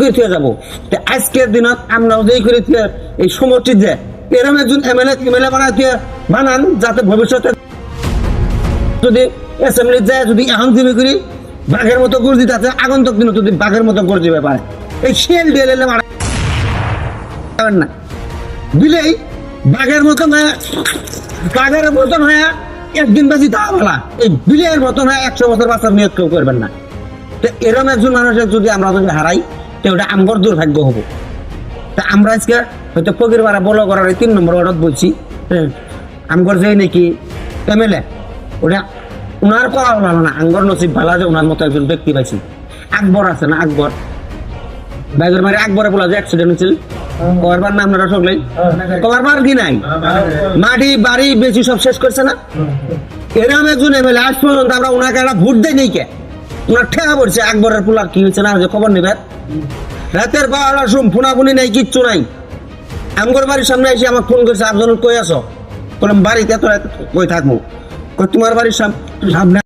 করে যাবো আজকের দিনত আমরা যেই করে এই সমষ্টির যে এরকম একজন এমএলএ বানান যাতে ভবিষ্যতে যদি অ্যাসেম্বলি যায় যদি এখন জিমি করি বাঘের মতো গর্জিত আছে আগন্তক দিন যদি বাঘের মতো গর্জিবে পারে এই শিয়াল দিয়ে এলে মারা না দিলেই বাঘের মতন হয়ে একদিন বেশি তা বলা এই বিলের মতন হয়ে 100 বছর বাচ্চার নিয়োগ কেউ করবেন না। তো এরকম একজন মানুষের যদি আমরা যদি হারাই তো ওটা আমগর দুর্ভাগ্য হবো। তা আমরা আজকে হয়তো ফকির পাড়া বলো করার 3 নম্বর ওয়ার্ডত বলছি আমগর যে নাকি এমএলএ ওটা উনার করা ভালো না আঙ্গর নসিব ভালো যে ওনার মতো একজন ব্যক্তি পাইছি। আকবর আছে না আকবর বাইকের মারে আকবরে বলা যে অ্যাক্সিডেন্ট হয়েছিল কবার নাম না সকলেই কবার কি নাই মাটি বাড়ি বেশি সব শেষ করছে না এরকম একজন এমএলএ আজ পর্যন্ত আমরা ওনাকে একটা ভোট দেয় নেই কে ওনার ঠেকা পড়ছে আকবরের পোলার কি হয়েছে না খবর নেবেন রাতের 12টার সময় ফোনাফুনি নাই কিচ্ছু নাই আমগর বাড়ির সামনে এসে আমার ফোন করছে আপজন কই আছো বললাম বাড়িতে তো কই থাকবো তোমার বাড়ির সামনে